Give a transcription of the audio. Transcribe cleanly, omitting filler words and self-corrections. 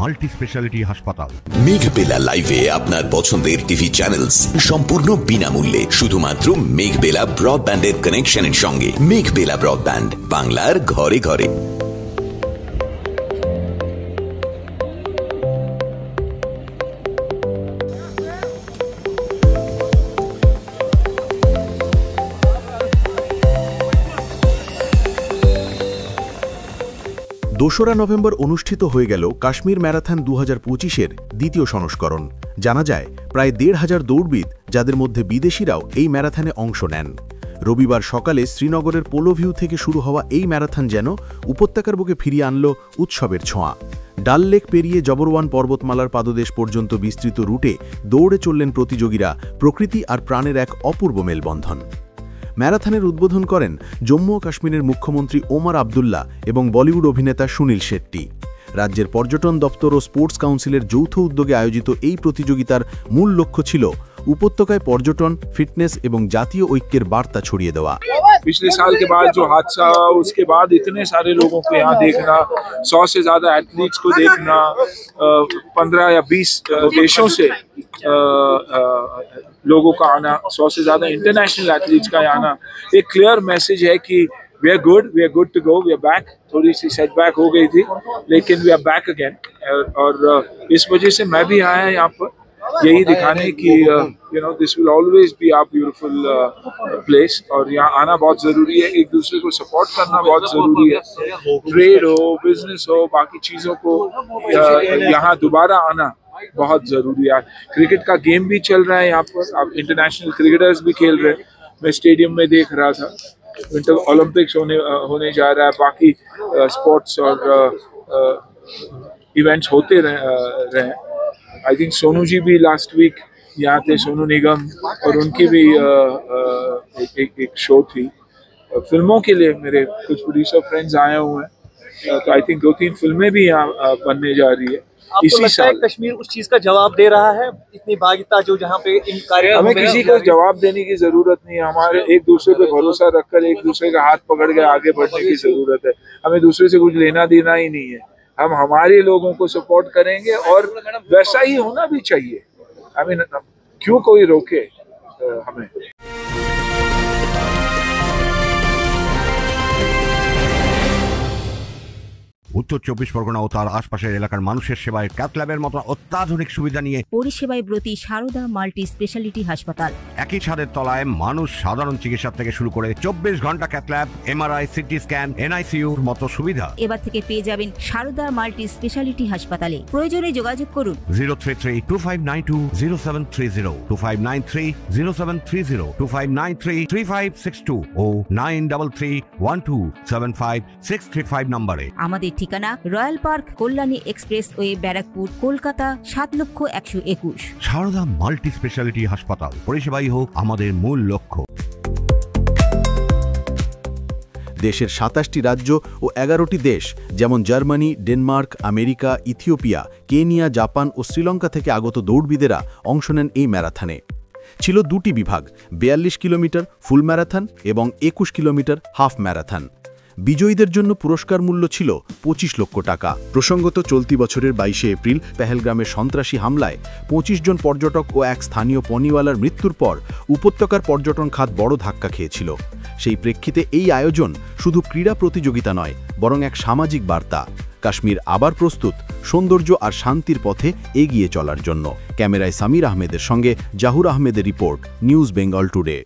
Multi speciality হাসপাতাল। মেঘবেলা লাইভে আপনার পছন্দের টিভি চ্যানেলস সম্পূর্ণ বিনামূল্যে, শুধুমাত্র মেঘবেলা ব্রডব্যান্ডের কানেকশনের সঙ্গে। মেঘবেলা ব্রডব্যান্ড, বাংলার ঘরে ঘরে। দোসরা নভেম্বর অনুষ্ঠিত হয়ে গেল কাশ্মীর ম্যারাথন 2025-এর দ্বিতীয় সংস্করণ। জানা যায় প্রায় 1,500 দৌড়বিদ, যাদের মধ্যে বিদেশিরাও এই ম্যারাথনে অংশ নেন। রবিবার সকালে শ্রীনগরের পোলোভিউ থেকে শুরু হওয়া এই ম্যারাথন যেন উপত্যকার বুকে ফিরিয়ে আনল উৎসবের ছোঁয়া। ডাল লেক পেরিয়ে জবরওয়ান পর্বতমালার পাদদেশ পর্যন্ত বিস্তৃত রুটে দৌড়ে চললেন প্রতিযোগীরা, প্রকৃতি আর প্রাণের এক অপূর্ব মেলবন্ধন। ম্যারাথনের উদ্বোধন করেন জম্মু ও কাশ্মীরের মুখ্যমন্ত্রী ওমর আবদুল্লা এবং বলিউড অভিনেতা সুনীল শেট্টি। রাজ্যের পর্যটন দপ্তর ও স্পোর্টস কাউন্সিলের যৌথ উদ্যোগে আয়োজিত এই প্রতিযোগিতার মূল লক্ষ্য ছিল উপত্যকায় পর্যটন, ফিটনেস এবং জাতীয় ঐক্যের বার্তা ছড়িয়ে দেওয়া। पिछले साल के बाद जो हादसा, उसके बाद इतने सारे लोगों को यहाँ देखना, 100 से ज्यादा एथलीट्स को देखना, 15 या 20 देशों से लोगों का आना, 100 से ज्यादा इंटरनेशनल एथलीट्स का आना, एक क्लियर मैसेज है कि we are good to go, we are back। थोड़ी सी सेटबैक हो गई थी, लेकिन we are back again। और इस वजह से मैं भी आया यहाँ पर यही दिखाने की this will always be our beautiful place. और यहाँ आना बहुत जरूरी है, एक दूसरे को सपोर्ट करना बहुत जरूरी है। ट्रेड हो, बिजनेस हो, बाकी चीजों को यहाँ दोबारा आना बहुत जरूरी है। क्रिकेट का गेम भी चल रहा है यहाँ पर, अब इंटरनेशनल क्रिकेटर्स भी खेल रहे हैं। मैं स्टेडियम में देख रहा था, विंटर ओलंपिक्स होने जा रहा है, बाकी स्पोर्ट्स और इवेंट्स होते रहे। आई थिंक सोनू जी भी लास्ट वीक यहाँ थे, सोनू निगम, और उनकी भी एक शो थी। फिल्मों के लिए मेरे कुछ प्रोड्यूसर फ्रेंड्स आए हुए हैं, तो आई थिंक 2-3 फिल्में भी यहाँ बनने जा रही है। इसी साल कश्मीर उस चीज का जवाब दे रहा है, इतनी भागीता जो जहाँ पे इन कार्यों हमें किसी को जवाब देने की जरूरत नहीं है। हमारे एक दूसरे पे भरोसा रखकर एक दूसरे का हाथ पकड़ के आगे बढ़ने की जरूरत है। हमें दूसरे से कुछ लेना देना ही नहीं है। हम हमारे लोगों को सपोर्ट करेंगे और वैसा ही होना भी चाहिए। I mean, क्यों कोई रोके हमें। উত্তর 24 পরগনা ও তার আশপাশের এলাকার মানুষের সেবায় ক্যাথল্যাবের মতো অত্যাধুনিক সুবিধা নিয়ে পরিষেবায় ব্রতী সারদা মাল্টি স্পেশালিটি হাসপাতাল। একই ছাদের তলায় মানুষ সাধারণ চিকিৎসা থেকে শুরু করে 24 ঘন্টা ক্যাথল্যাব, এমআরআই, সিটি স্ক্যান, এনআইসিইউর মতো সুবিধা এবার থেকে পেয়ে যাবেন সারদা মাল্টি স্পেশালিটি হাসপাতালে। প্রয়োজনে যোগাযোগ করুন 033-2592-0730, 2593-0730, 2593-3562 ও 9331275635 নম্বরে। আমাদের ঠিকানা Royal Park, Kalyani expressway, Barrackpore, Kolkata 7,01,21। Sarada multi speciality হাসপাতাল, পরিষেবাই হোক আমাদের মূল লক্ষ্য। দেশের 27টি রাজ্য ও 11টি দেশ যেমন Germany, Denmark, America, Ethiopia, Kenya, Japan ও শ্রীলঙ্কা থেকে আগত দৌড়বিদেরা অংশ নেন এই ম্যারাথনে। ছিল 2টি বিভাগ, 42 কিলোমিটার ফুল ম্যারাথন এবং 21 কিলোমিটার হাফ ম্যারাথন। বিজয়ীদের জন্য পুরস্কার মূল্য ছিল 25 লক্ষ টাকা। প্রসঙ্গত, চলতি বছরের 22শে এপ্রিল পেহেলগ্রামের সন্ত্রাসী হামলায় 25 জন পর্যটক ও এক স্থানীয় পনিওয়ালার মৃত্যুর পর উপত্যকার পর্যটন খাত বড় ধাক্কা খেয়েছিল। সেই প্রেক্ষিতে এই আয়োজন শুধু ক্রীড়া প্রতিযোগিতা নয়, বরং এক সামাজিক বার্তা। কাশ্মীর আবার প্রস্তুত সৌন্দর্য আর শান্তির পথে এগিয়ে চলার জন্য। ক্যামেরায় সামির আহমেদের সঙ্গে জাহুর আহমেদের রিপোর্ট, নিউজ বেঙ্গল টুডে।